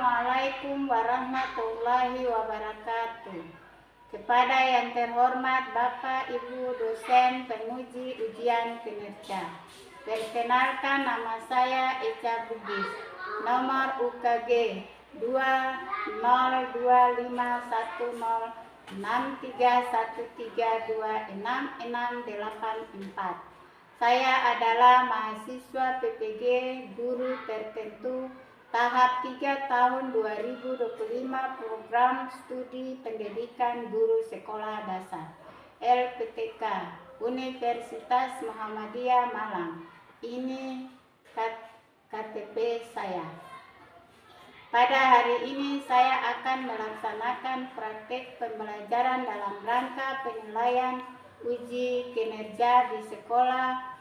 Assalamualaikum warahmatullahi wabarakatuh. Kepada yang terhormat Bapak Ibu dosen penguji ujian kinerja. Perkenalkan, nama saya Eca Bugis. Nomor UKG 202513631326684. Saya adalah mahasiswa PPG Guru Tertentu tahap 3 tahun 2025 program studi pendidikan guru sekolah dasar LPTK Universitas Muhammadiyah Malang. Ini KTP saya. Pada hari ini saya akan melaksanakan praktek pembelajaran dalam rangka penilaian uji kinerja di sekolah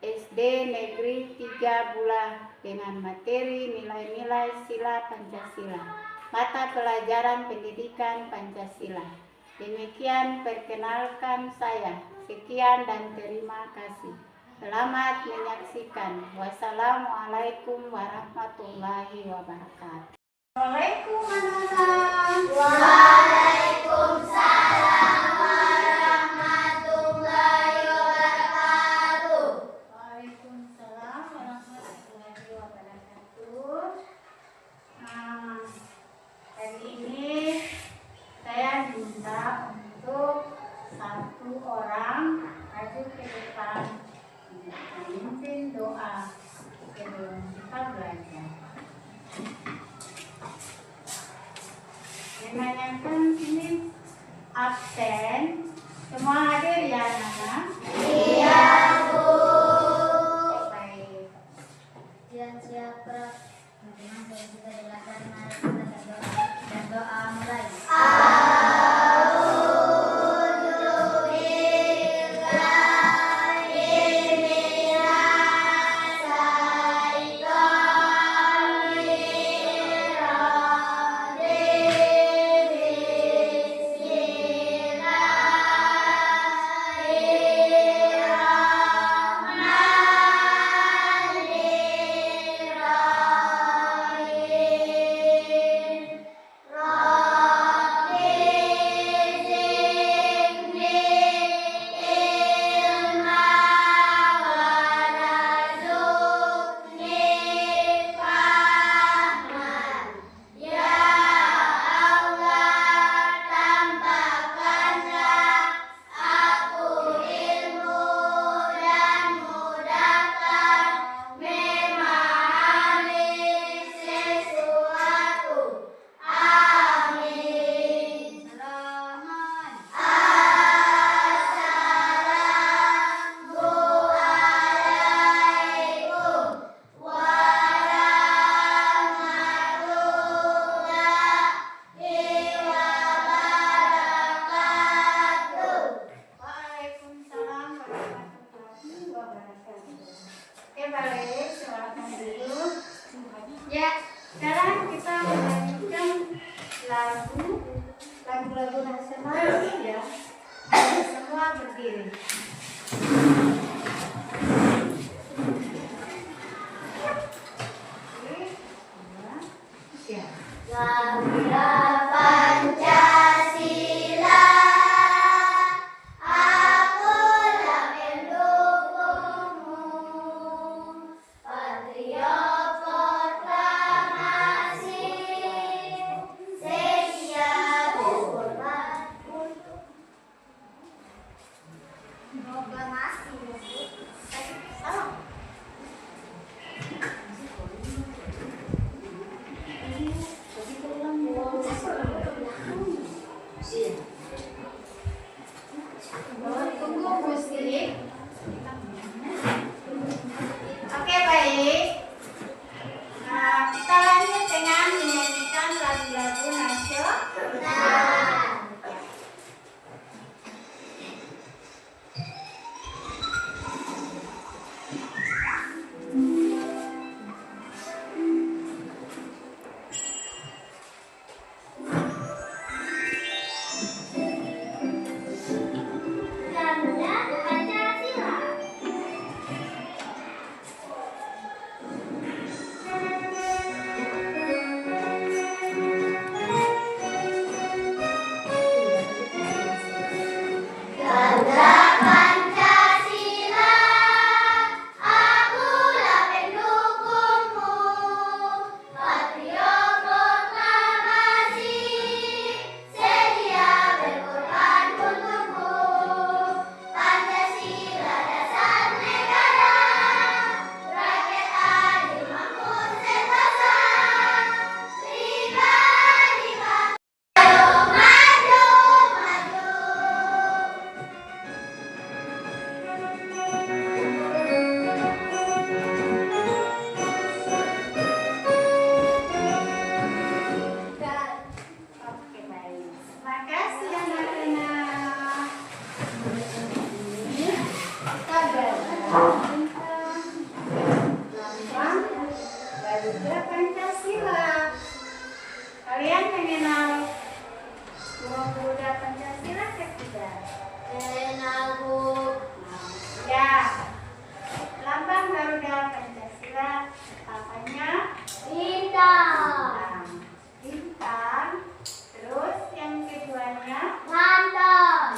SD Negeri 3 Bulah dengan materi nilai-nilai sila Pancasila, mata pelajaran pendidikan Pancasila. Demikian perkenalkan saya. Sekian dan terima kasih. Selamat menyaksikan. Wassalamualaikum warahmatullahi wabarakatuh. Waalaikumsalam. Waalaikumsalam warahmatullahi wabarakatuh. Waalaikumsalam warahmatullahi wabarakatuh. Hari ini saya minta untuk satu orang maju ke depan memimpin doa sebelum kita belajar. Menanyakan ini absen, semua hadir ya anak-anak? Iya, Bu. Baik. Siap-siap, Prof. Teman-teman, kalau kita belajar, mari kita berdoa. Dan doa mulai. Ya, sekarang kita menyanyikan lagu-lagu nasional ya. Semua berdiri. Lahirlah Pancasila, akulah pendukungmu. Patriot proklamasi, siap berkorban untuk proklamasi. Salam. Pancasila. Bintang. Bintang. Terus yang keduanya. Lantern.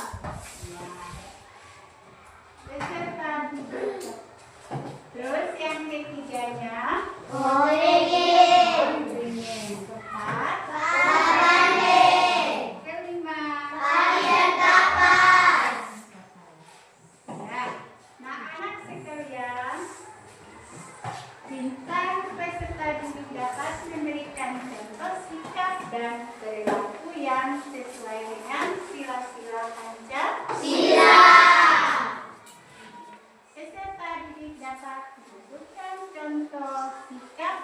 Ya. Beserta. Terus yang ketiganya. Beringin. Beringin. Tepat. Pandai. Kelima. Kalian kapas. Ya. Nah, anak sekalian, bintang peserta didik dapat memberikan contoh sikap dan perilaku yang sesuai dengan sila-sila Pancasila. Peserta didik dapat menyebutkan contoh sikap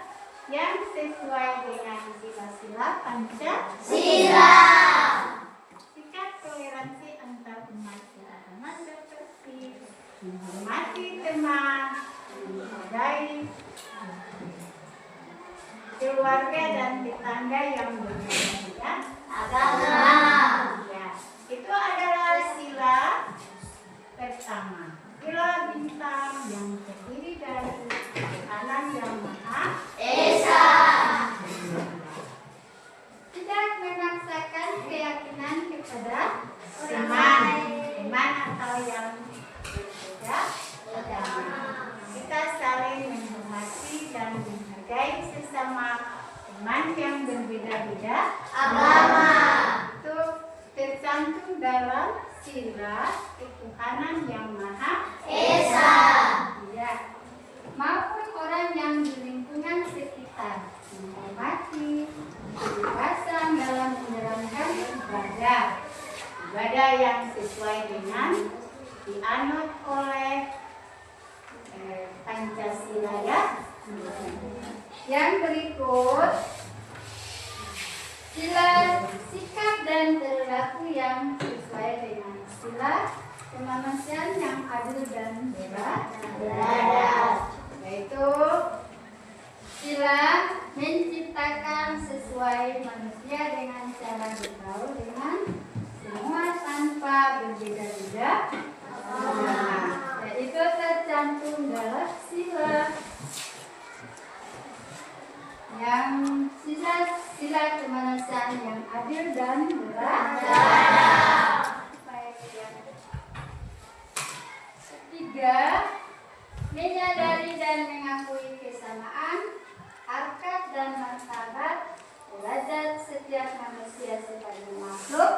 yang sesuai dengan sila-sila Pancasila. Sikap toleransi antar umat beragama seperti menghormati teman, menghargai keluarga dan tetangga yang berbeda Agama. ya, itu adalah sila pertama. Sila bintang yang terdiri dari Tuhan yang Maha Esa. tidak memaksakan keyakinan kepada teman atau yang berbeda agama. Kita saling menghormati dan menghargai sesama teman yang berbeda-beda Agama. itu tercantum dalam sila ketuhanan yang Maha Esa. ya, maupun orang yang di lingkungan sekitar menghormati kebebasan dalam menjalankan ibadah yang sesuai dengan dianut oleh Pancasila ya. Yang berikut sila sikap dan perilaku yang sesuai dengan sila kemanusiaan yang adil dan beradab, yaitu sila menciptakan sesuai manusia dengan cara bergaul dengan semua tanpa berbeda-beda agama, yaitu tercantum dalam sila yang sila kemanusiaan yang adil dan beradab. Ketiga, menyadari dan mengakui kesamaan harkat dan martabat derajat setiap manusia sebagai makhluk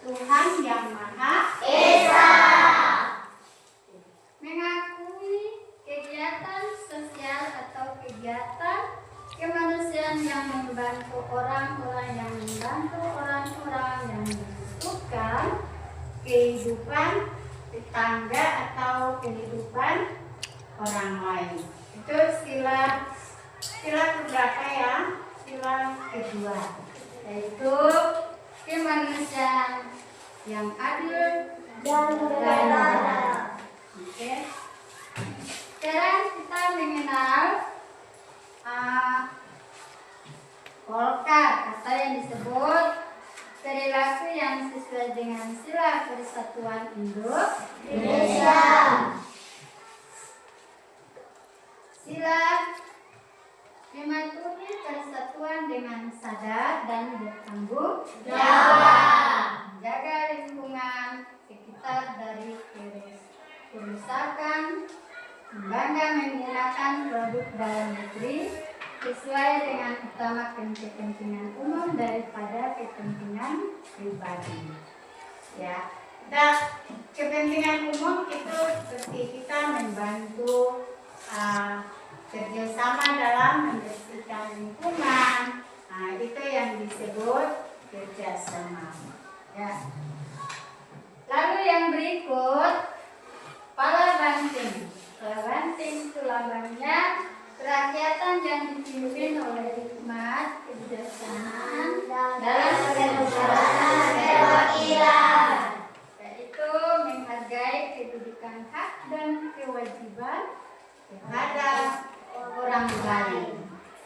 Tuhan yang Maha Esa. mengakui kegiatan sosial atau kegiatan kemanusiaan yang membantu orang-orang yang membutuhkan kehidupan tetangga atau kehidupan orang lain. Itu sila keberapa ya? Sila kedua, yaitu kemanusiaan yang adil dan beradab. Oke. Sekarang kita mengenal Golkar atau yang disebut perilaku yang sesuai dengan sila Persatuan Indonesia. Sila mematuhi persatuan dengan sadar dan bertanggung jawab, menjaga lingkungan sekitar dari kerusakan, bangga menggunakan produk dalam negeri sesuai dengan utama kepentingan umum daripada kepentingan pribadi. Ya, dan kepentingan umum itu seperti kita membantu kerjasama dalam membersihkan lingkungan. Nah, itu yang disebut kerjasama. Ya. Lalu yang berikut, pala banting. Pala banting itu lambangnya kerakyatan yang dipimpin oleh hikmat kebijaksanaan dalam kenegaraan perwakilan, yaitu menghargai kedudukan hak dan kewajiban terhadap orang lain,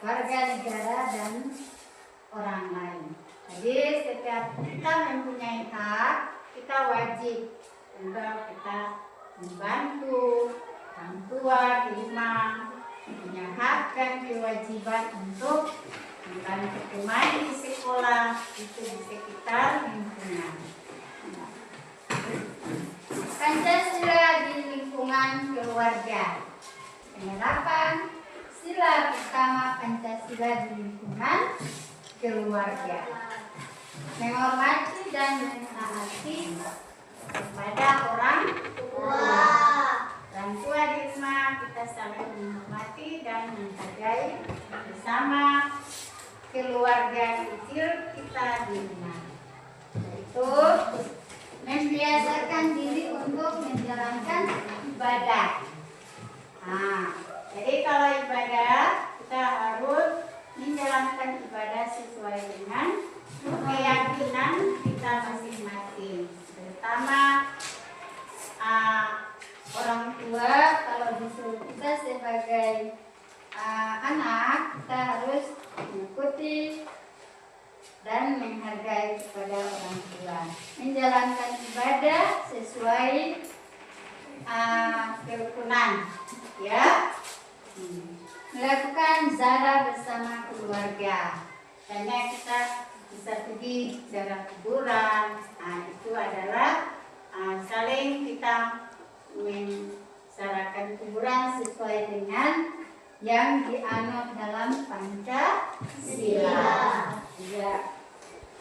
warga negara dan orang lain. Jadi setiap kita mempunyai hak, kita wajib untuk kita membantu orang tua di rumah, punya hak dan kewajiban untuk bermain di sekolah, itu di sekitar lingkungan. Pancasila di lingkungan keluarga. Penerapan sila pertama Pancasila di lingkungan keluarga. Menghormati dan menaati kepada orang tua. Orang tua di rumah kita saling menghormati dan menghargai bersama keluarga kecil kita di rumah. Yaitu membiasakan diri untuk menjalankan ibadah. Nah, jadi kalau ibadah kita harus menjalankan ibadah sesuai dengan keyakinan kita masing-masing. Terutama orang tua, kalau disuruh kita sebagai anak, kita harus mengikuti dan menghargai kepada orang tua, menjalankan ibadah sesuai kerukunan, ya, melakukan ziarah bersama keluarga. Karena kita bisa pergi ziarah kuburan, itu adalah saling kita menziarahkan kuburan sesuai dengan yang dianut dalam Pancasila. Ya.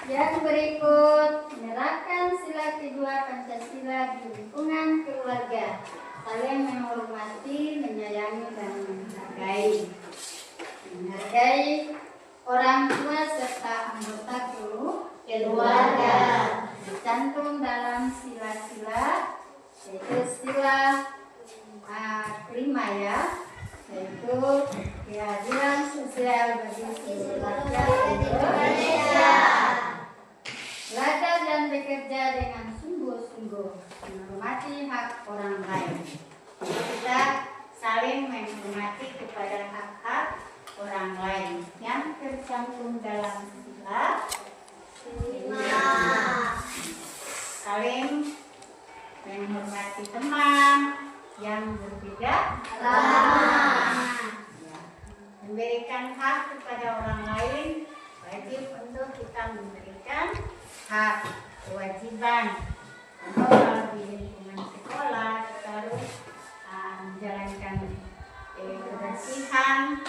Yang berikut, menerapkan sila kedua Pancasila di lingkungan keluarga, saling menghormati, menyayangi dan menghargai. Menghargai orang tua serta anggota keluarga. Tercantum dalam sila-sila, yaitu sila kelima, ya, yaitu keadilan sosial bagi seluruh rakyat Indonesia. Belajar dan bekerja dengan sungguh-sungguh, menghormati hak orang lain. Jadi kita saling menghormati kepada hak-hak orang lain yang tercantum dalam sila kelima. Saling menghormati teman yang berbeda agama. Ya. Memberikan hak kepada orang lain, wajib untuk kita memberikan hak, kewajiban. Atau kalau di lingkungan sekolah kita harus menjalankan kebersihan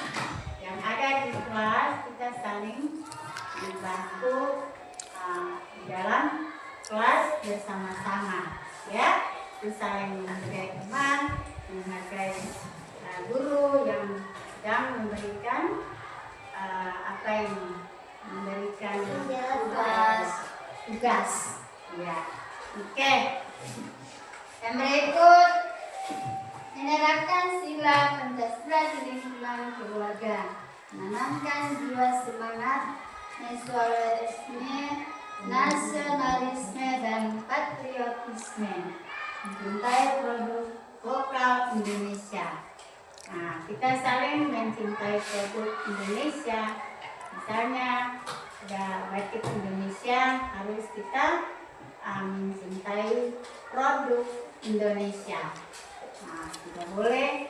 yang ada di kelas. Kita saling membantu di dalam kelas bersama-sama, ya. Itu saling menghargai teman, menghargai guru yang sedang memberikan memberikan tugas. Ya. Oke. Yang berikut, menerapkan sila Pancasila di lingkungan keluarga, menanamkan jiwa semangat nasionalisme dan patriotisme, mencintai produk lokal Indonesia. Nah, kita saling mencintai produk Indonesia. Misalnya ada batik Indonesia, harus kita mencintai produk Indonesia. Nah, tidak boleh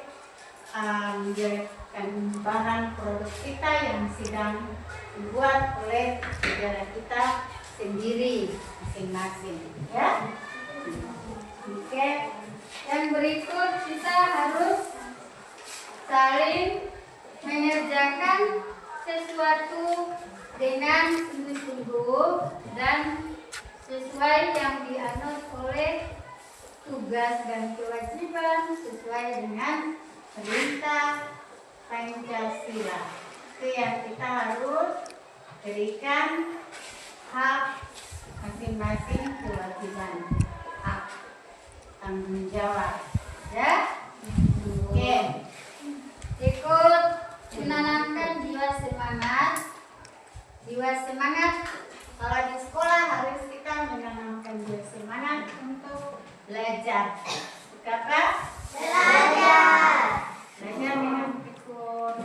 menjelekkan bahan produk kita yang sedang dibuat oleh negara kita sendiri masing-masing, ya. Oke. Yang berikut, kita harus saling mengerjakan sesuatu dengan sungguh-sungguh dan sesuai yang dianut oleh tugas dan kewajiban sesuai dengan perintah Pancasila. Itu yang kita harus berikan hak masing-masing, kewajiban, hak, tanggung jawab, ya. Oke. Ikut menanamkan jiwa semangat. Jiwa semangat, kalau di sekolah harus kita menanamkan jiwa semangat untuk belajar. Apa? Belajar. Belajar dengan tekun,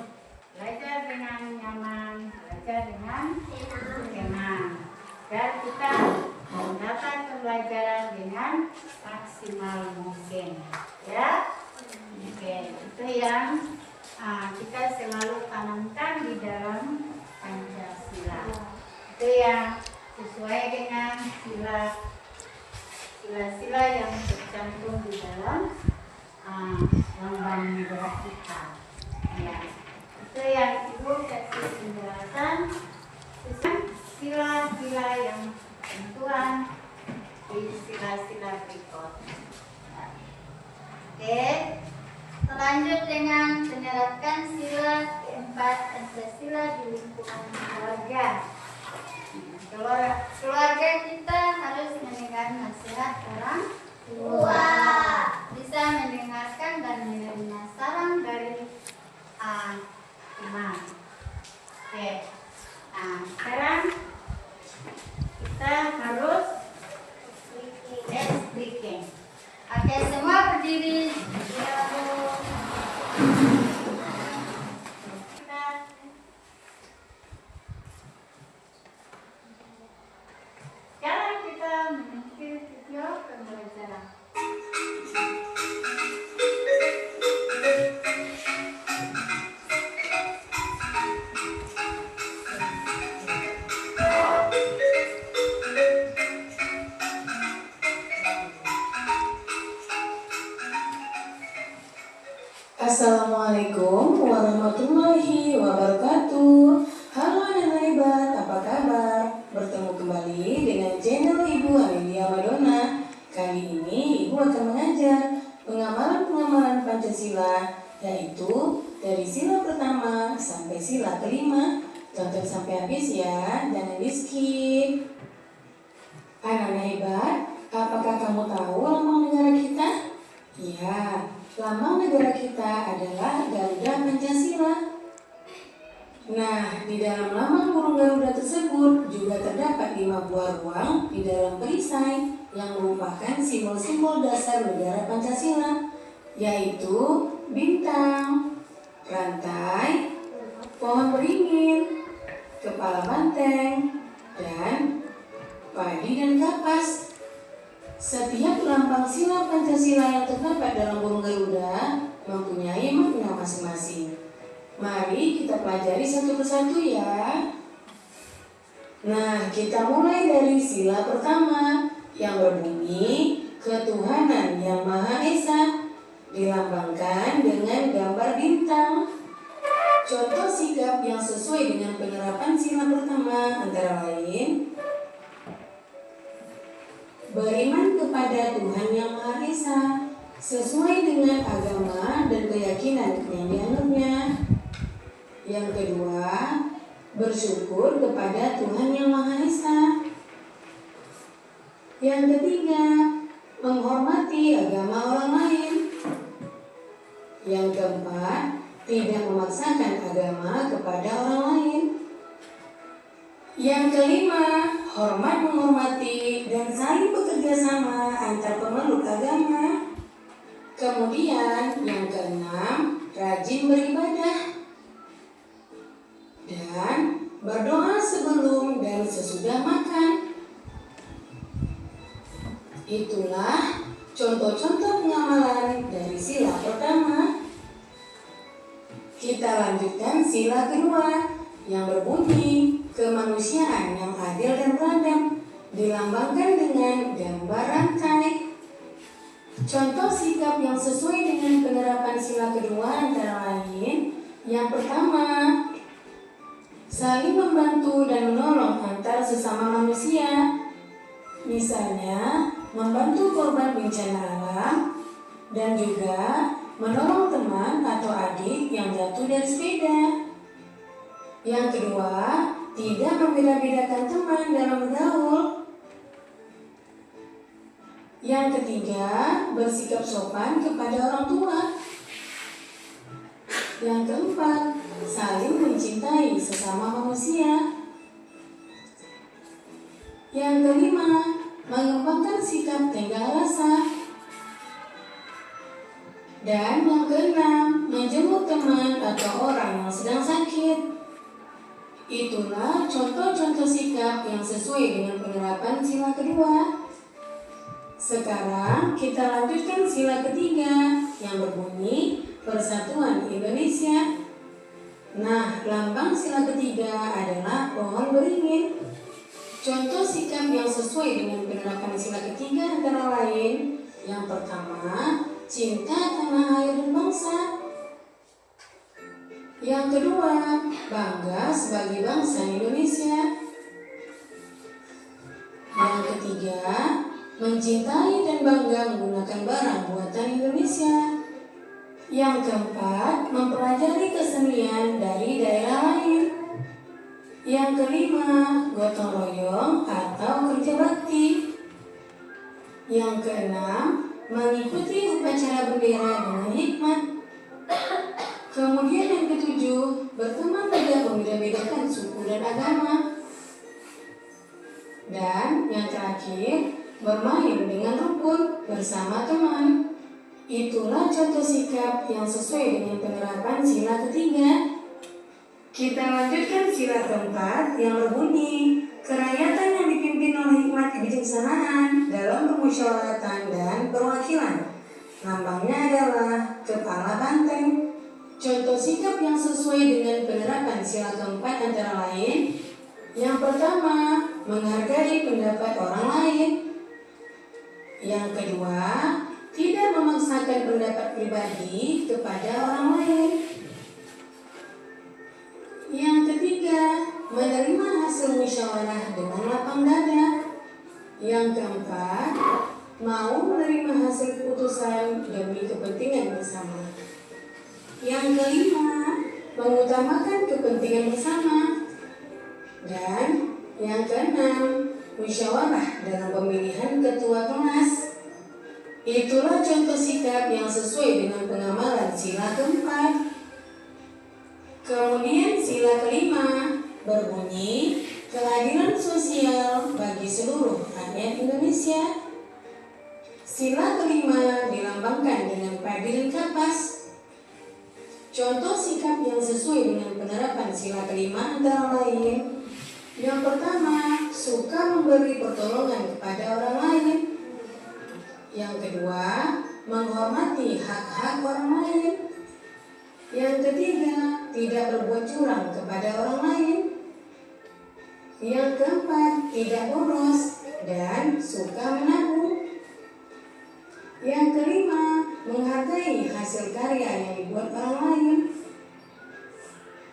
belajar dengan nyaman, belajar dengan tenang. Dan kita mendapat pembelajaran dengan maksimal mungkin, ya. Oke, itu yang kita selalu tanamkan di dalam Pancasila. itu yang sesuai dengan sila-sila yang tercantum di dalam lambang negara kita. Ya, itu yang Ibu kasih penjelasan tentang sila-sila yang tentuan di sila-sila berikut. Oke, lanjut dengan menerapkan sila keempat Pancasila di lingkungan keluarga. Keluarga kita harus mendengar nasihat orang tua, bisa mendengarkan dan menerima saran dari Teman. Oke. Nah, sekarang kita harus speaking. Oke, semua berdiri. Sekarang kita mengikuti video pembelajaran. Assalamualaikum warahmatullahi wabarakatuh. Halo anak hebat, apa kabar? Bertemu kembali dengan channel Ibu Amelia Madonna. Kali ini Ibu akan mengajar pengamalan Pancasila, yaitu dari sila pertama sampai sila kelima. Tonton sampai habis ya, jangan di skip. Anak hebat, apakah kamu tahu lambang negara kita? Ya, lambang negara kita adalah Garuda Pancasila. Nah, di dalam lambang burung Garuda tersebut juga terdapat 5 buah ruang di dalam perisai yang merupakan simbol-simbol dasar negara Pancasila, yaitu bintang, rantai, pohon beringin, kepala banteng, dan padi dan kapas. Setiap lambang sila Pancasila yang terdapat dalam burung Garuda mempunyai makna masing-masing. Mari kita pelajari satu persatu ya. Nah, kita mulai dari sila pertama yang berbunyi ketuhanan yang Maha Esa, dilambangkan dengan gambar bintang. Contoh sikap yang sesuai dengan penerapan sila pertama antara lain: beriman kepada Tuhan Yang Maha Esa sesuai dengan agama dan keyakinan yang dianutnya. Yang kedua, bersyukur kepada Tuhan Yang Maha Esa. Yang ketiga, menghormati agama orang lain. Yang keempat, tidak memaksakan agama kepada orang lain. Yang kelima, hormat menghormati dan saling bekerja sama antar pemeluk agama. Kemudian yang keenam, rajin beribadah dan berdoa sebelum dan sesudah makan. Itulah contoh-contoh pengamalan dari sila pertama. Kita lanjutkan sila kedua yang berbunyi kemanusiaan yang adil dan beradab, dilambangkan dengan gambar rantai. Contoh sikap yang sesuai dengan penerapan sila kedua antara lain: yang pertama, saling membantu dan menolong antar sesama manusia. Misalnya, membantu korban bencana alam dan juga menolong teman atau adik yang jatuh dari sepeda. Yang kedua, tidak membeda-bedakan teman dalam bergaul. Yang ketiga, bersikap sopan kepada orang tua. Yang keempat, saling mencintai sesama manusia. Yang kelima, mengembangkan sikap tenggang rasa. Dan yang keenam, menjenguk teman atau orang yang sedang sakit. Itulah contoh-contoh sikap yang sesuai dengan penerapan sila kedua. Sekarang kita lanjutkan sila ketiga yang berbunyi Persatuan Indonesia. Nah, lambang sila ketiga adalah pohon beringin. Contoh sikap yang sesuai dengan penerapan sila ketiga antara lain, yang pertama, cinta tanah air dan bangsa. Yang kedua, bangga sebagai bangsa Indonesia. Yang ketiga, mencintai dan bangga menggunakan barang buatan Indonesia. Yang keempat, mempelajari kesenian dari daerah lain. Yang kelima, gotong royong atau kerja bakti. Yang keenam, mengikuti upacara bendera dengan hikmat. Kemudian yang ketujuh, berteman tidak membeda-bedakan suku dan agama. Dan yang terakhir, bermain dengan rukun bersama teman. Itulah contoh sikap yang sesuai dengan penerapan sila ketiga. Kita lanjutkan sila keempat yang berbunyi, kerakyatan yang dipimpin oleh hikmat kebijaksanaan dalam permusyawaratan dan perwakilan. Lambangnya adalah kepala banteng. Contoh sikap yang sesuai dengan penerapan sila keempat antara lain, yang pertama, menghargai pendapat orang lain. Yang kedua, tidak memaksakan pendapat pribadi kepada orang lain. Yang ketiga, menerima hasil musyawarah dengan lapang dada. Yang keempat, mau menerima hasil keputusan demi kepentingan bersama. Yang kelima, mengutamakan kepentingan bersama. Dan yang keenam, musyawarah dalam pemilihan ketua kelas. Itulah contoh sikap yang sesuai dengan pengamalan sila keempat. Kemudian sila kelima berbunyi, keadilan sosial bagi seluruh rakyat Indonesia. Sila kelima dilambangkan dengan padi dan kapas. Contoh sikap yang sesuai dengan penerapan sila kelima antara lain, yang pertama, suka memberi pertolongan kepada orang lain. Yang kedua, menghormati hak-hak orang lain. Yang ketiga, tidak berbuat curang kepada orang lain. Yang keempat, tidak boros dan suka menabung. Yang kelima, menghargai hasil karya yang dibuat orang lain.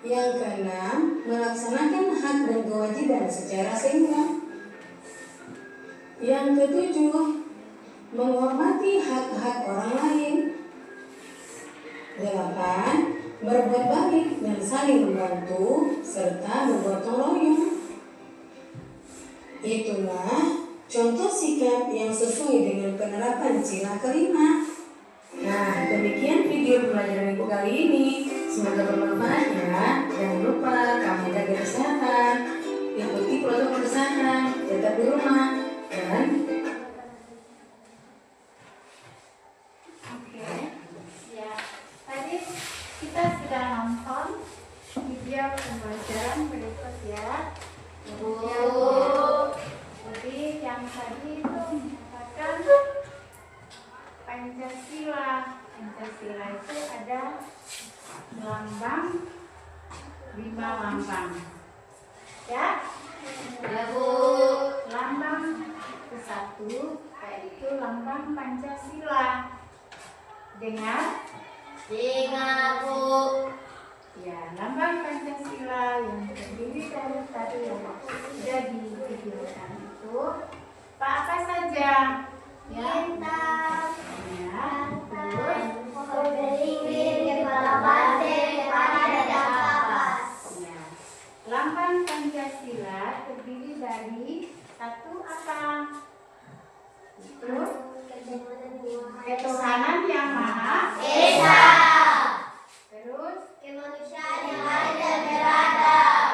Yang keenam, melaksanakan hak dan kewajiban secara seimbang. Yang ketujuh, menghormati hak-hak orang lain. 8. Berbuat baik dan saling membantu serta bergotong royong. Itulah contoh sikap yang sesuai dengan penerapan sila kelima. Nah, demikian video pembelajaran ibu kali ini. Semoga bermanfaat ya. Jangan lupa kamu jaga kesehatan, ikuti protokol kesehatan, tetap di rumah, dan Tadi kita sudah nonton video pembelajaran berikut ya. Jadi yang tadi itu menyatakan Pancasila. Pancasila itu ada lambang, 5 lambang. Ya? Ya Bu. Lambang ke-1 yaitu lambang Pancasila. Dengar? Dengar Bu. Ya, lambang Pancasila yang terdiri dari tadi yang sudah divideokan itu apa saja? Bintang, ya, terus berdiri kepala banteng, pada kapas. Ya, lambang Pancasila terdiri dari 1 apa? Itu ketuhanan yang Maha Esa. Terus kemanusiaan yang adil dan beradab.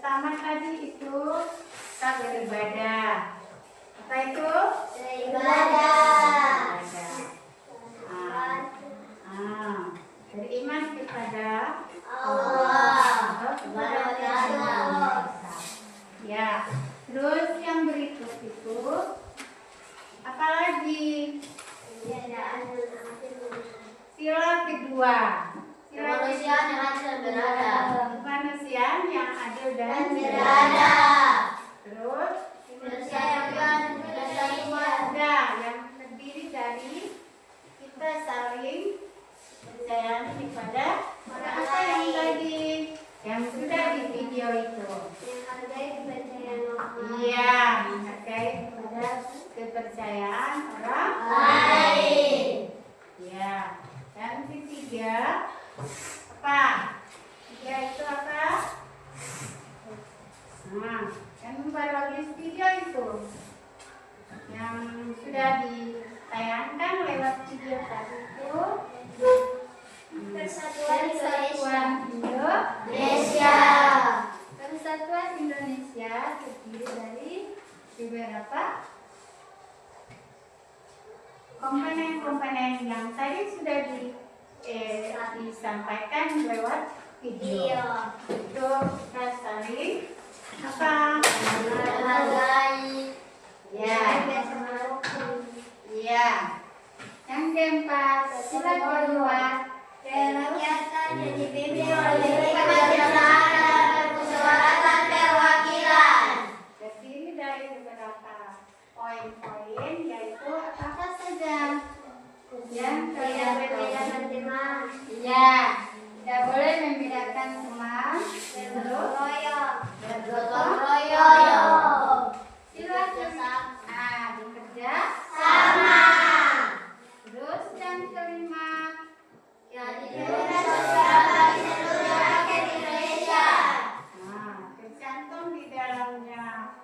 pertama tadi itu kita beribadah. Apa itu? Beribadah. Beriman kepada Allah. Ya. Terus yang berikut itu apa lagi? Sila kedua. Kemanusiaan yang adil dan beradab. Kemanusiaan yang adil dan Beradab. Terus Persatuan keluarga yang terdiri dari kita saling percaya kepada orang apa yang tadi yang sudah di video itu. Iya, menghargai kepada kepercayaan orang lain. Ya. Yang ketiga apa? Tiga itu apa? Nah, yang berbagai video itu yang sudah ditayangkan lewat video tadi itu Persatuan Indonesia. Persatuan Indonesia terdiri dari beberapa komponen-komponen yang tadi sudah disampaikan lewat video. Itu kita saling apa? Menghargai. Ya. Ya. Yang keempat, sila kedua, Kegiatan yang dipimpin oleh kebangsaan dan permusyawaratan perwakilan. terdiri dari beberapa poin-poin, yaitu apa saja yang Tidak kalian membedakan teman. Ya, tidak boleh membedakan teman. Bergotong royong. Bergotong royong. Sila bekerja Sama. Terus yang kelima, Jadi sosial bagi seluruh rakyat Indonesia. tercantum di dalamnya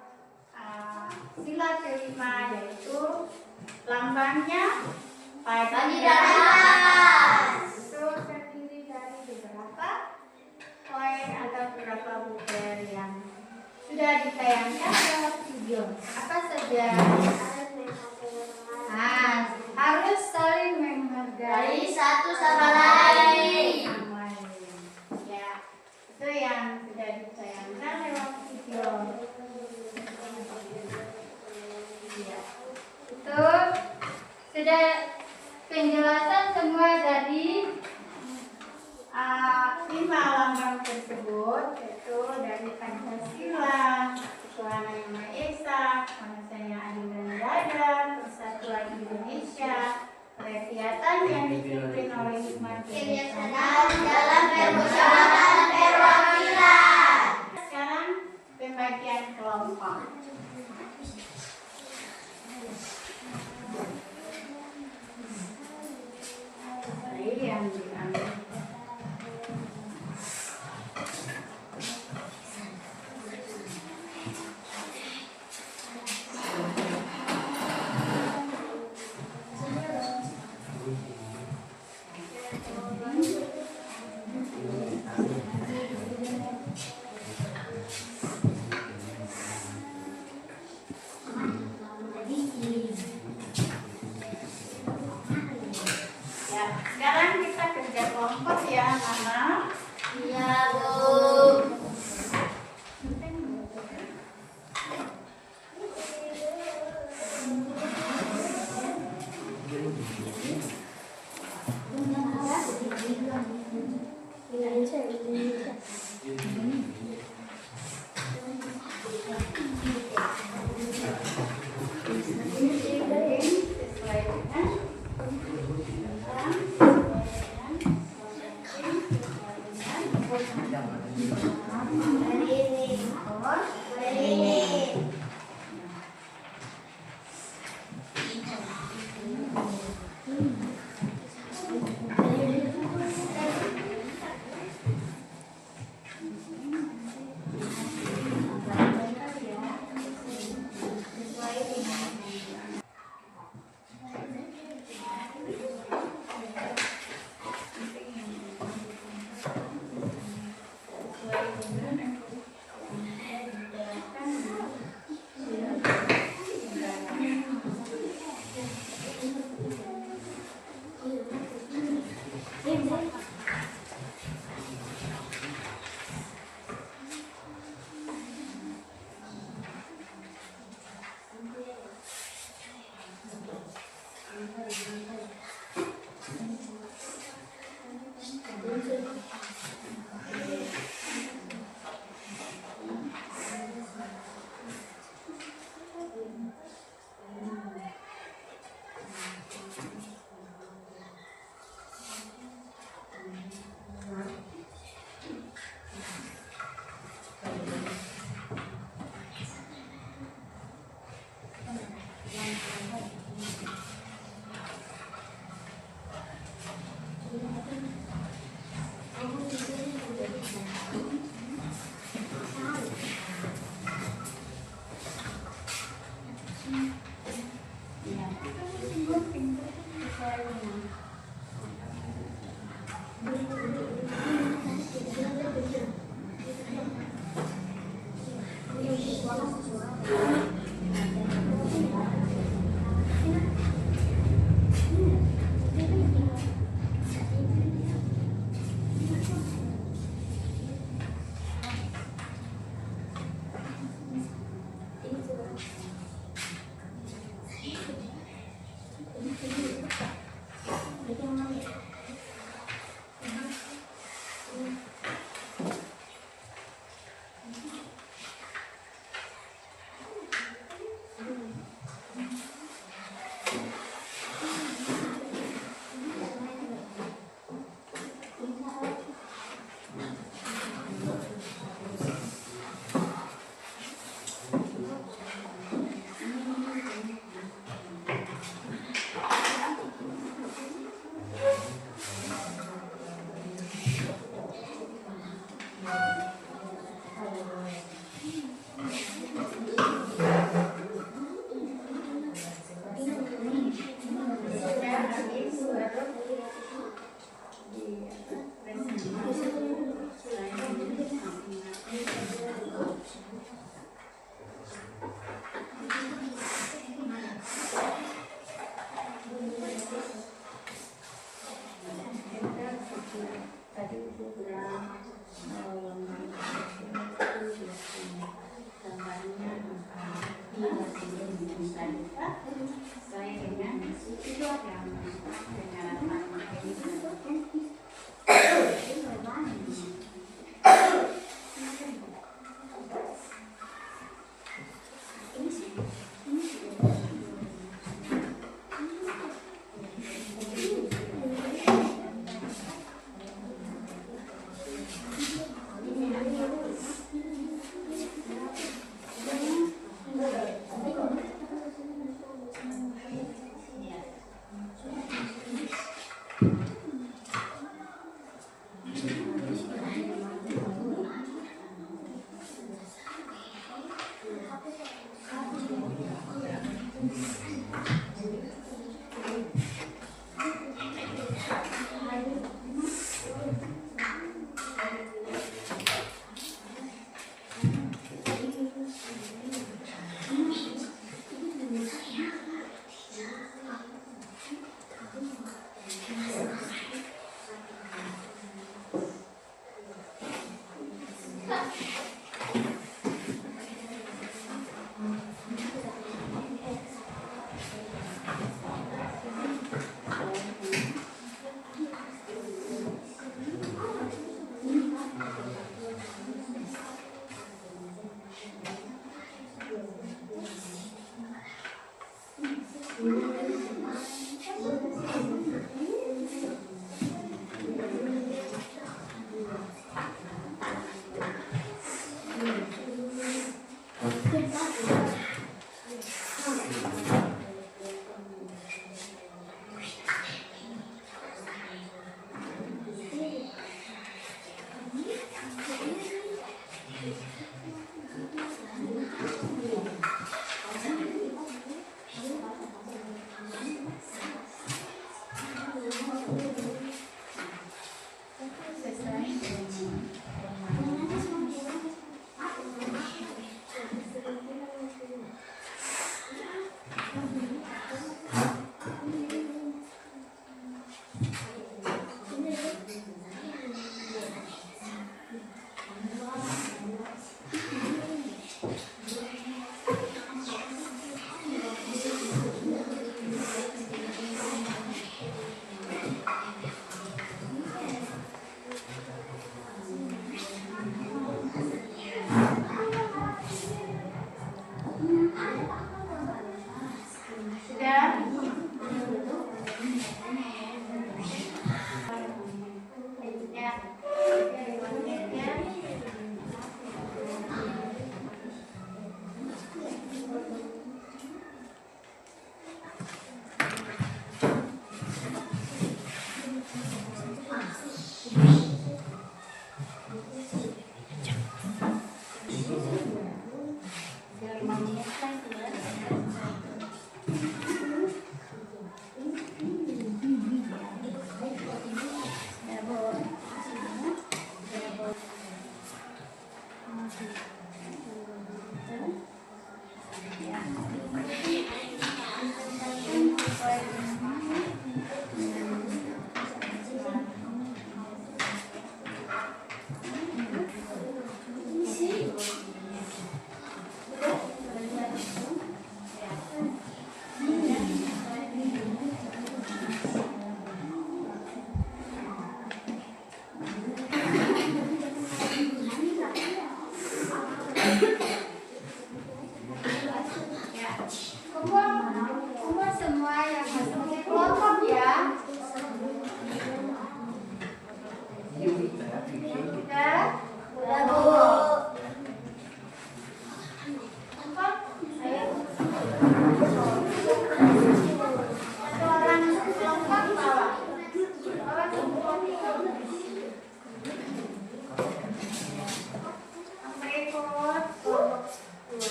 sila kelima, yaitu lambangnya padi dan emas. Itu terdiri dari beberapa poin atau beberapa butir yang sudah ditayangkan dalam video. Apa saja? Harus saling menghargai Satu sama lain. Ya, itu yang sudah ditayangkan lewat video. Ya, itu sudah penjelasan semua dari 5 lambang tersebut, yaitu dari Pancasila, Tuhan Yang Maha Esa, kemanusiaan yang adil dan beradab, persatuan Indonesia, kegiatan yang dipimpin oleh hikmat Kebijaksanaan dalam permusyawaratan perwakilan. Sekarang pembagian kelompok. Ini yang diambil. Ya, sekarang kita kerja kelompok ya, Mama. Iya, Bu. Sesuai dengan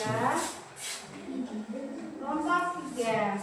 2. Kelompok 3.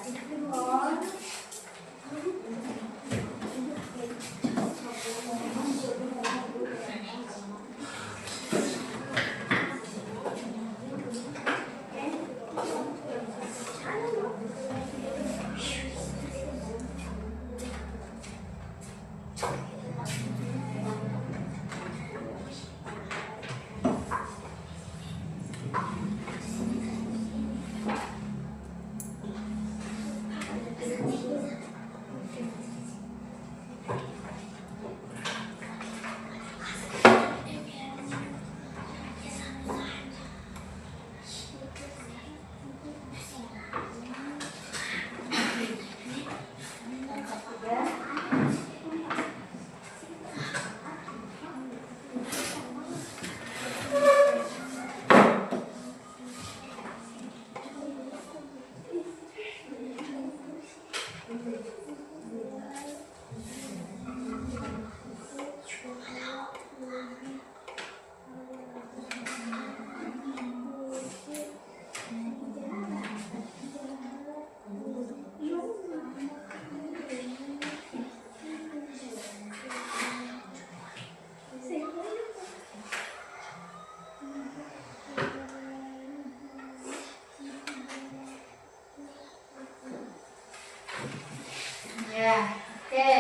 Ya, oke.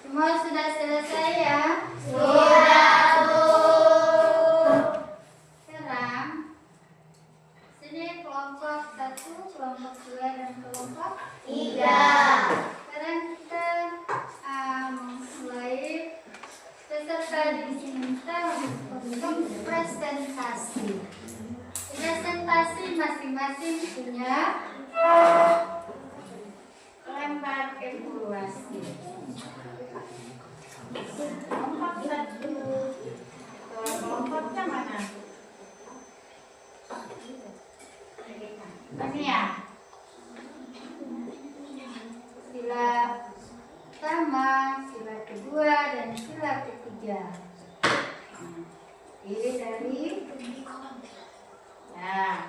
Semua sudah selesai ya? Sudah, Bu. Sekarang sini kelompok 1, kelompok 2 dan kelompok 3. Sekarang kita mulai peserta di sini kita untuk presentasi. Presentasi masing-masing punya lembar evaluasi. Kelompok 1, kelompoknya mana? Ini ya. Sila pertama, sila kedua, dan sila ketiga. Ini dari ya.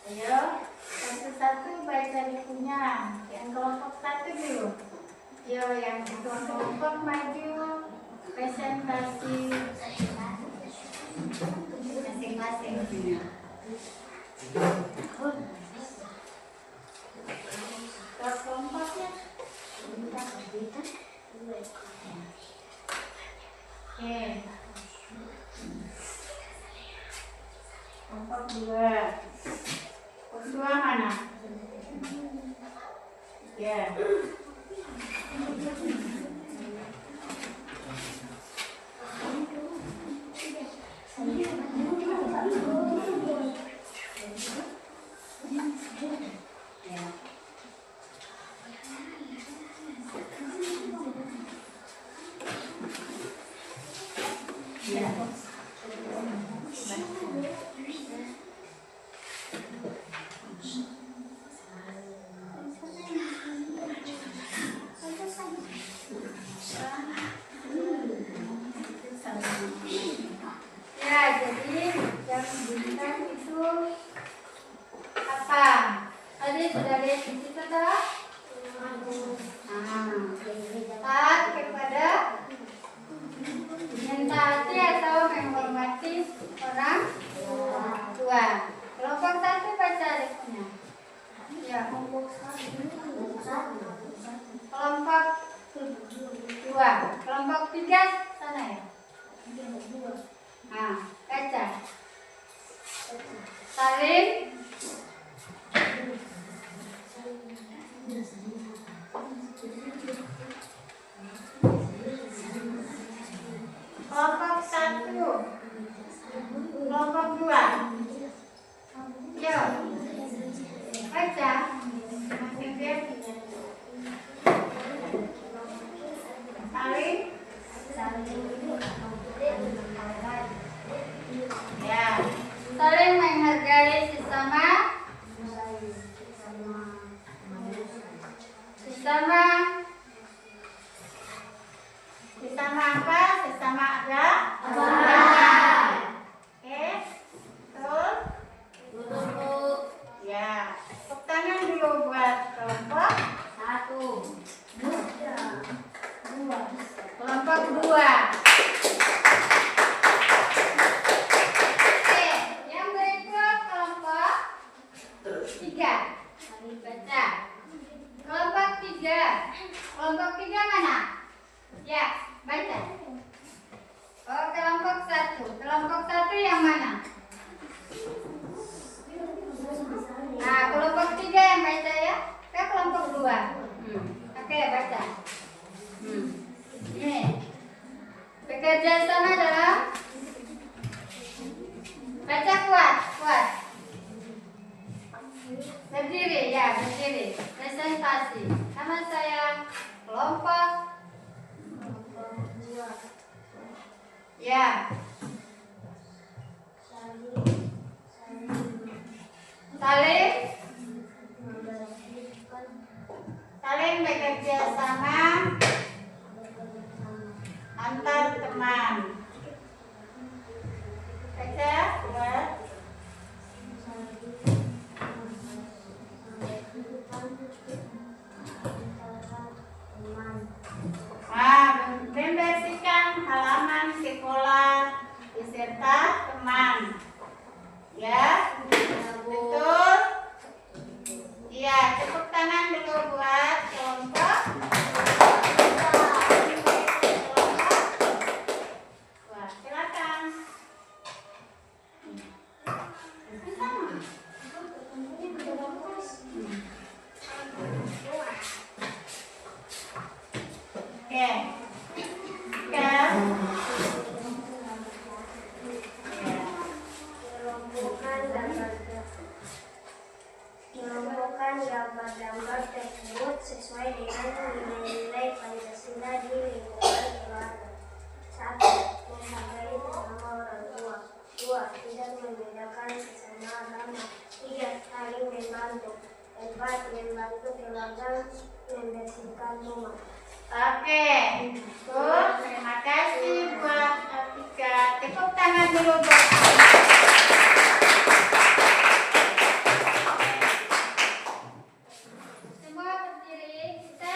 Ayo, satu-satu baca bukunya. Yang kelompok 1 dulu. Yo, yang kelompok maju presentasi masing-masing punya. Kelompoknya. Oke. Kelompok 2. Kelompok 2 mana? Ya. Ya, jadi yang bintang itu apa? Tadi sudah lihat di situ toh? Taat kepada mentaati atau menghormati orang tua. Kelompok 1 baca listnya. Ya, kelompok 2. Kelompok 3 sana ya. Nah, baca. Salim. Kelompok 1. Kelompok 2. Yo. Baca. Makin dia. Salim. Ya. Saling menghargai sesama Sesama apa? Sesama ada? Oke, betul? Ya, tepuk tangan dulu buat kelompok 1. Kelompok 2. Oke, yang berikut kelompok 3. Mari baca. Kelompok 3. Kelompok 3 mana? Ya, baca. Oh, kelompok 1. Kelompok 1 yang mana? Nah, kelompok 3 yang baca ya. Ke kelompok 2. Oke, baca. Nih. Bekerja sama dalam baca kuat. Berdiri ya, berdiri. Presentasi. Nama saya kelompok 2. Ya. Saling bekerja sama antar teman. Baca buat. Membersihkan halaman sekolah beserta teman. Ya, betul. Iya, tepuk tangan dulu buat kelompok. Wah, silakan. Oke. Mengelompokkan gambar-gambar tersebut sesuai dengan nilai-nilai Pancasila di lingkungan keluarga. 1. Menghargai sesama orang tua. 2. Tidak membedakan sesama agama. 3. Saling membantu. 4. Membantu keluarga membersihkan rumah. Oke, terima kasih buat Atika. Tepuk tangan dulu buat semua berdiri. Kita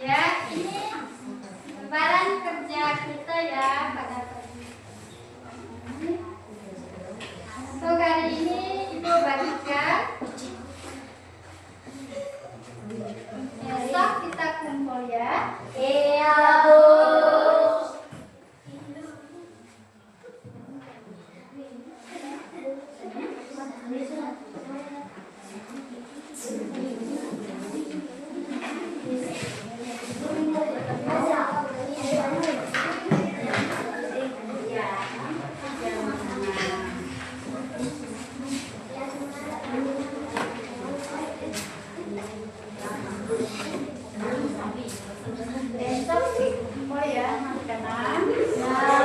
Ya, ini lembaran kerja kita ya pada pagi ini. Untuk hari ini Ibu bagikan. Besok kita kumpul ya. Iya, Bu. Besok kumpul ya, makanan. Ya.